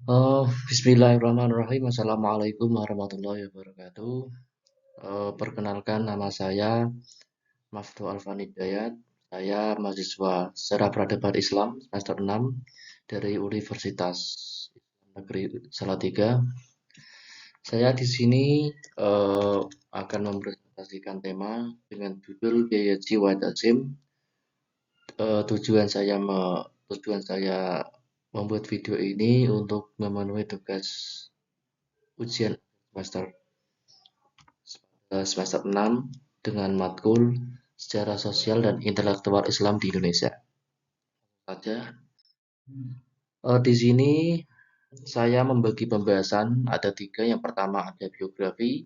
Bismillahirrahmanirrahim. Assalamualaikum warahmatullahi wabarakatuh. Perkenalkan nama saya Maftu Alfan Hidayat. Saya mahasiswa Sejarah Peradaban Islam semester 6 dari Universitas Negeri Salatiga. Saya di sini akan mempresentasikan tema dengan judul Biaya Jiwa Hasim. Tujuan saya membuat video ini untuk memenuhi tugas ujian semester 6 dengan matkul Sejarah Sosial dan Intelektual Islam di Indonesia. Saja. Di sini saya membagi pembahasan ada 3. Yang pertama ada biografi,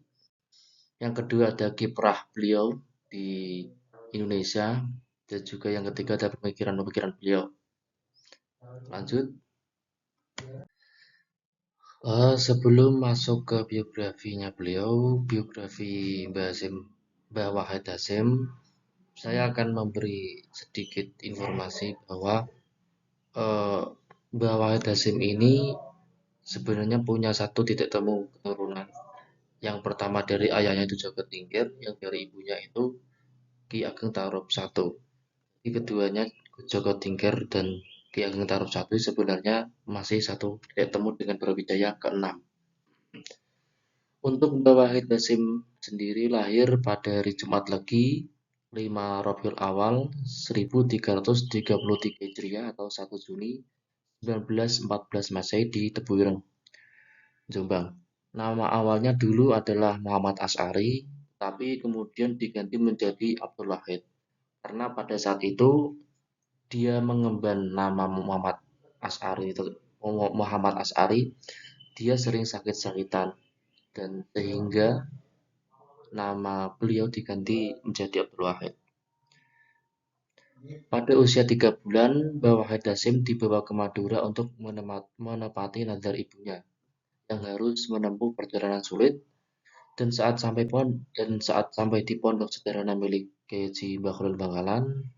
yang kedua ada kiprah beliau di Indonesia, dan juga yang ketiga ada pemikiran-pemikiran beliau. Lanjut. Sebelum masuk ke biografinya beliau, biografi Mbah Wahid Hasim, saya akan memberi sedikit informasi bahwa eh, Mbah Wahid Hasim ini sebenarnya punya satu titik temu keturunan. Yang pertama dari ayahnya itu Joko Tingkir, yang dari ibunya itu Ki Ageng Tarup I. Jadi keduanya Joko Tingkir dan Ki Ageng Tarup I sebenarnya masih satu titik temu dengan Brawijaya ke-6. Untuk Mbah Wahid Hasim sendiri lahir pada hari Jumat Legi 5 Rabiul Awal 1333 Hijriah atau 1 Juni 1914 Masehi di Tebuireng, Jombang. Nama awalnya dulu adalah Muhammad As'ari, tapi kemudian diganti menjadi Abdul Wahid. Karena pada saat itu dia mengemban nama Muhammad As'ari, dia sering sakit-sakitan dan sehingga nama beliau diganti menjadi Abdul Wahid. Pada usia 3 bulan, Mbah Wahid Hasim dibawa ke Madura untuk menepati nazar ibunya yang harus menempuh perjalanan sulit, dan saat sampai di pondok sederhana milik Kiai Haji Bahrul Bangkalan,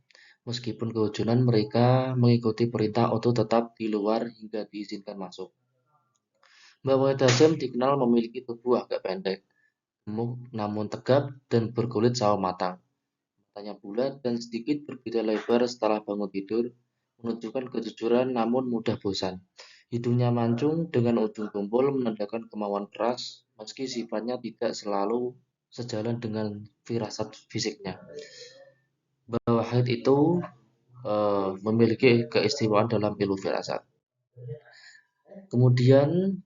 meskipun kehujanan mereka mengikuti perintah untuk tetap di luar hingga diizinkan masuk. Mbah Wahid Hasim dikenal memiliki tubuh agak pendek, gemuk namun tegap dan berkulit sawo matang. Matanya bulat dan sedikit berbeda lebar setelah bangun tidur, menunjukkan kejujuran namun mudah bosan. Hidungnya mancung dengan ujung tumpul menandakan kemauan keras, meski sifatnya tidak selalu sejalan dengan firasat fisiknya. Mbah Wahid itu memiliki keistimewaan dalam ilmu firasat. Kemudian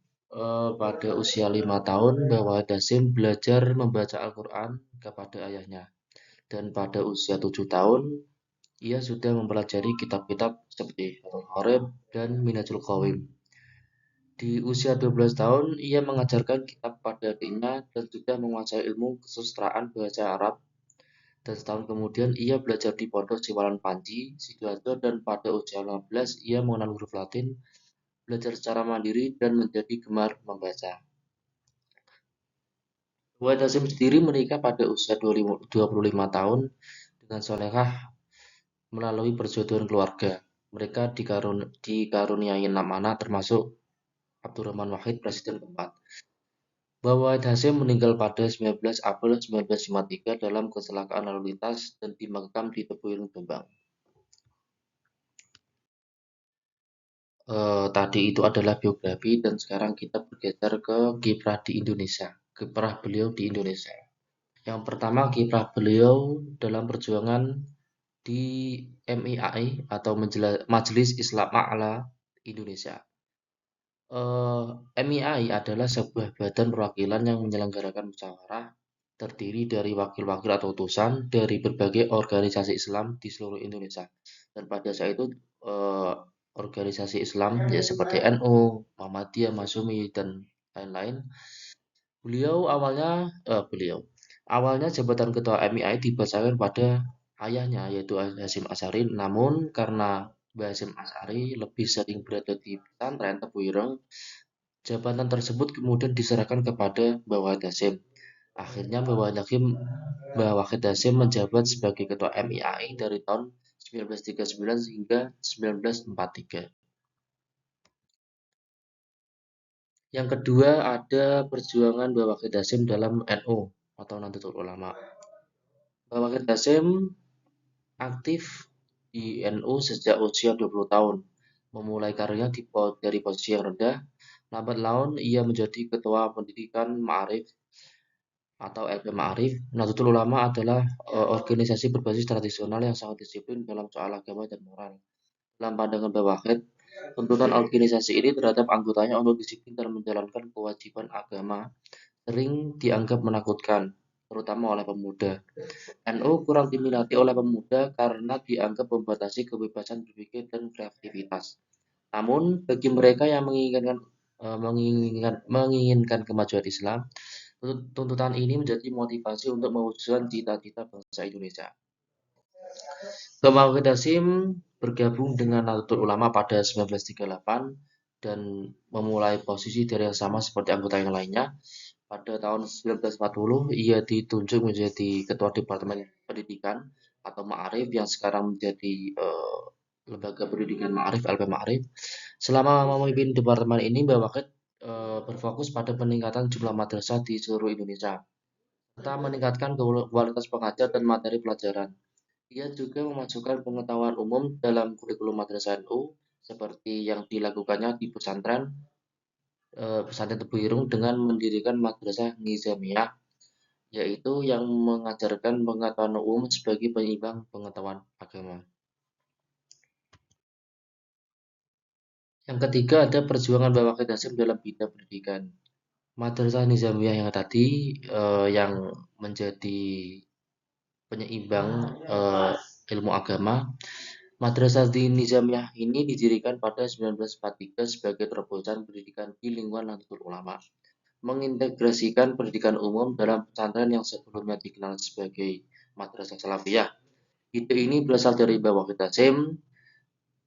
pada usia 5 tahun, Mbah Wahid Hasim belajar membaca Al-Quran kepada ayahnya. Dan pada usia 7 tahun, ia sudah mempelajari kitab-kitab seperti Fathul Qorib dan Minhajul Qawim. Di usia 12 tahun, ia mengajarkan kitab pada adiknya dan sudah menguasai ilmu kesusastraan bahasa Arab. Dan setahun kemudian, ia belajar di Pondok Siwalan Panji, Sidoarjo, dan pada usia 15, ia mengenal huruf Latin, belajar secara mandiri, dan menjadi gemar membaca. Wahid Hasim sendiri menikah pada usia 25 tahun dengan Solehah melalui perjodohan keluarga. Mereka dikaruniai 6 anak termasuk Abdurrahman Wahid, presiden keempat. Mbah Wahid Hasim meninggal pada 19 April 1953 dalam kecelakaan lalu lintas dan dimakamkan di Tebuireng, Jombang. Tadi itu adalah biografi dan sekarang kita bergeser ke kiprah di Indonesia. Kiprah beliau di Indonesia. Yang pertama, kiprah beliau dalam perjuangan di MIAI atau Majelis Islam A'la Indonesia. MIAI adalah sebuah badan perwakilan yang menyelenggarakan musyawarah terdiri dari wakil-wakil atau utusan dari berbagai organisasi Islam di seluruh Indonesia. Dan pada saat itu organisasi Islam ya seperti NU, Muhammadiyah, Masyumi dan lain-lain. Awalnya jabatan ketua MIAI dibacakan pada ayahnya yaitu Hasyim Asy'ari, namun karena Mbah Hasyim Asy'ari lebih sering berada di pesantren Tebuireng, jabatan tersebut kemudian diserahkan kepada Mbah Wahid Hasyim. Akhirnya Mbah Wahid Hasyim menjabat sebagai ketua MIAI dari tahun 1939 hingga 1943. Yang kedua ada perjuangan Mbah Wahid Hasyim dalam NU atau Nahdlatul Ulama. Mbah Wahid Hasyim aktif di NU sejak usia 20 tahun, memulai karirnya dari posisi yang rendah. Lambat laun ia menjadi ketua pendidikan Ma'arif atau LP Ma'arif. Nahdlatul Ulama adalah organisasi berbasis tradisional yang sangat disiplin dalam soal agama dan moral. Dalam pandangan Mbah Wahid, tuntutan organisasi ini terhadap anggotanya untuk disiplin dan menjalankan kewajiban agama sering dianggap menakutkan, terutama oleh pemuda. NU kurang diminati oleh pemuda karena dianggap membatasi kebebasan berpikir dan kreativitas. Namun, bagi mereka yang menginginkan kemajuan Islam, tuntutan ini menjadi motivasi untuk mewujudkan cita-cita bangsa Indonesia. Muhammad Hasyim bergabung dengan Nahdlatul Ulama pada 1938 dan memulai posisi dari yang sama seperti anggota yang lainnya. Pada tahun 1940, ia ditunjuk menjadi Ketua Departemen Pendidikan atau Ma'arif yang sekarang menjadi Lembaga Pendidikan Ma'arif, LP Ma'arif. Selama memimpin departemen ini, Mbah Wahid berfokus pada peningkatan jumlah madrasah di seluruh Indonesia, serta meningkatkan kualitas pengajar dan materi pelajaran. Ia juga memasukkan pengetahuan umum dalam kurikulum madrasah NU, seperti yang dilakukannya di pesantren Tebu Irung dengan mendirikan Madrasah Nizamiyah, yaitu yang mengajarkan pengetahuan umum sebagai penyeimbang pengetahuan agama. Yang ketiga ada perjuangan Mbah Wahid Hasyim dalam bidang pendidikan. Madrasah Nizamiyah yang tadi yang menjadi penyeimbang ilmu agama. Madrasah Nizamiyah ini didirikan pada 1943 sebagai terobosan pendidikan di lingkungan Nahdlatul Ulama, mengintegrasikan pendidikan umum dalam pesantren yang sebelumnya dikenal sebagai Madrasah Salafiyah. Ide ini berasal dari Mbah Wahid Hasyim.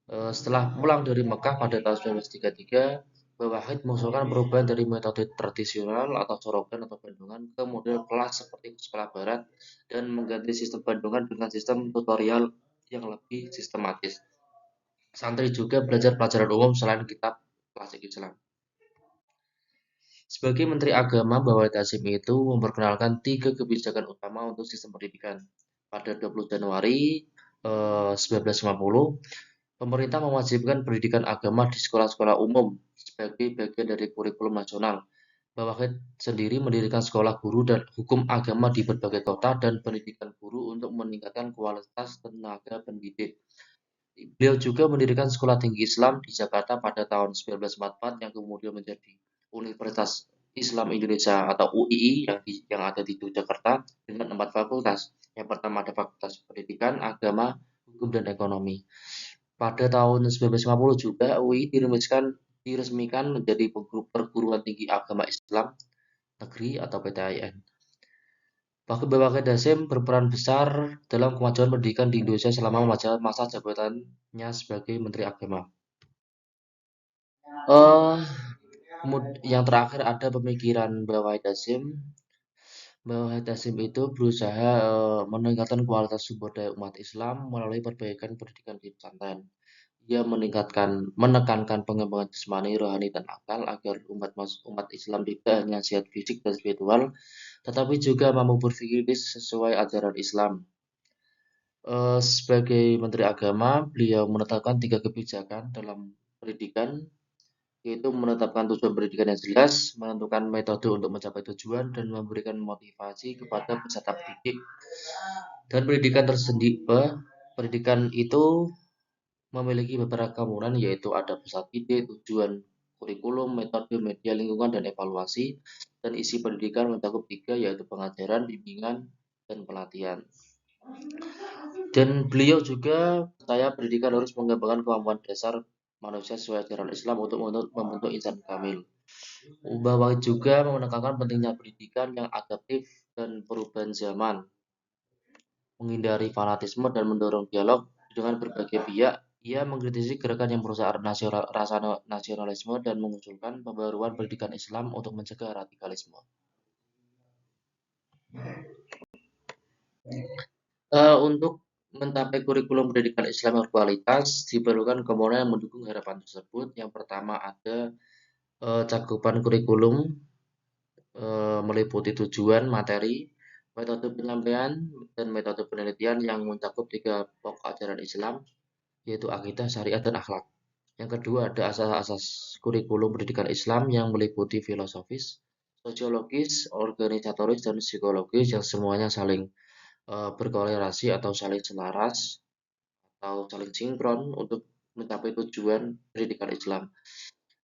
Setelah pulang dari Mekah pada tahun 1933, Mbah Wahid mengusulkan perubahan dari metode tradisional atau sorogan atau bandungan ke model kelas seperti sekolah barat dan mengganti sistem bandungan dengan sistem tutorial yang lebih sistematis. Santri juga belajar pelajaran umum selain kitab klasik Islam. Sebagai Menteri Agama, Mbah Wahid Hasyim itu memperkenalkan 3 kebijakan utama untuk sistem pendidikan. Pada 20 Januari 1950, pemerintah mewajibkan pendidikan agama di sekolah-sekolah umum sebagai bagian dari kurikulum nasional. Mbah Wahid sendiri mendirikan sekolah guru dan hukum agama di berbagai kota dan pendidikan guru untuk meningkatkan kualitas tenaga pendidik. Beliau juga mendirikan Sekolah Tinggi Islam di Jakarta pada tahun 1944 yang kemudian menjadi Universitas Islam Indonesia atau UII yang ada di Yogyakarta dengan 4 fakultas. Yang pertama ada Fakultas Pendidikan, Agama, Hukum, dan Ekonomi. Pada tahun 1950 juga UII diresmikan menjadi perguruan tinggi agama Islam negeri atau PTIN. Mbah Wahid Hasyim berperan besar dalam kemajuan pendidikan di Indonesia selama masa jabatannya sebagai Menteri Agama. Eh, yang terakhir ada pemikiran Mbah Wahid Hasyim. Mbah Wahid Hasyim itu berusaha meningkatkan kualitas sumber daya umat Islam melalui perbaikan pendidikan di pesantren. Ia menekankan pengembangan jasmani, rohani, dan akal agar umat Islam tidak hanya sehat fisik dan spiritual, tetapi juga mampu berpikir sesuai ajaran Islam. Sebagai Menteri Agama, beliau menetapkan 3 kebijakan dalam pendidikan, yaitu menetapkan tujuan pendidikan yang jelas, menentukan metode untuk mencapai tujuan, dan memberikan motivasi kepada peserta pendidik. Dan pendidikan itu memiliki beberapa komponen, yaitu ada pusat ide, tujuan, kurikulum, metode, media, lingkungan, dan evaluasi. Dan isi pendidikan mencakup 3, yaitu pengajaran, bimbingan, dan pelatihan. Dan beliau juga percaya pendidikan harus mengembangkan kemampuan dasar manusia sesuai ajaran Islam untuk membentuk insan kamil. Mbah Wahid juga menekankan pentingnya pendidikan yang adaptif dan perubahan zaman, menghindari fanatisme dan mendorong dialog dengan berbagai pihak. Ia mengkritisi gerakan yang merusak rasa nasionalisme dan mengusulkan pembaruan pendidikan Islam untuk mencegah radikalisme. Untuk mencapai kurikulum pendidikan Islam yang berkualitas, diperlukan komponen yang mendukung harapan tersebut. Yang pertama ada Cakupan kurikulum meliputi tujuan, materi, metode penyampaian, dan metode penelitian yang mencakup 3 pokok ajaran Islam, yaitu akidah, syariat, dan akhlak. Yang kedua, ada asas-asas kurikulum pendidikan Islam yang meliputi filosofis, sosiologis, organisatoris, dan psikologis yang semuanya saling berkorelasi atau saling selaras atau saling sinkron untuk mencapai tujuan pendidikan Islam.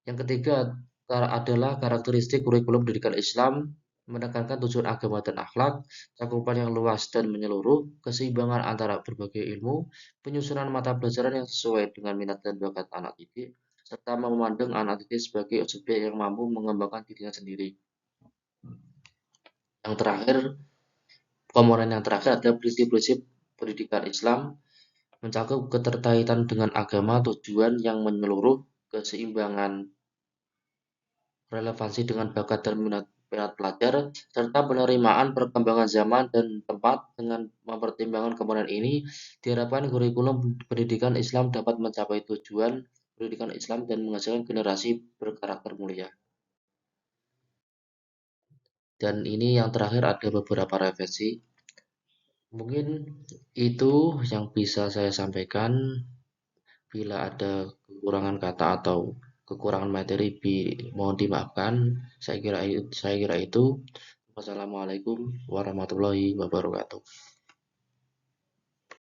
Yang ketiga adalah karakteristik kurikulum pendidikan Islam menekankan tujuan agama dan akhlak, cakupan yang luas dan menyeluruh, keseimbangan antara berbagai ilmu, penyusunan mata pelajaran yang sesuai dengan minat dan bakat anak didik, serta memandang anak didik sebagai subjek yang mampu mengembangkan dirinya sendiri. Yang terakhir, komponen yang terakhir adalah prinsip-prinsip pendidikan Islam mencakup keterkaitan dengan agama, tujuan yang menyeluruh, keseimbangan relevansi dengan bakat dan minat pelajar, serta penerimaan perkembangan zaman dan tempat. Dengan mempertimbangkan komponen ini, diharapkan kurikulum pendidikan Islam dapat mencapai tujuan pendidikan Islam dan menghasilkan generasi berkarakter mulia. Dan ini yang terakhir ada beberapa referensi. Mungkin itu yang bisa saya sampaikan. Bila ada kekurangan kata atau kekurangan materi, mohon dimaafkan. Saya kira itu. Wassalamualaikum warahmatullahi wabarakatuh.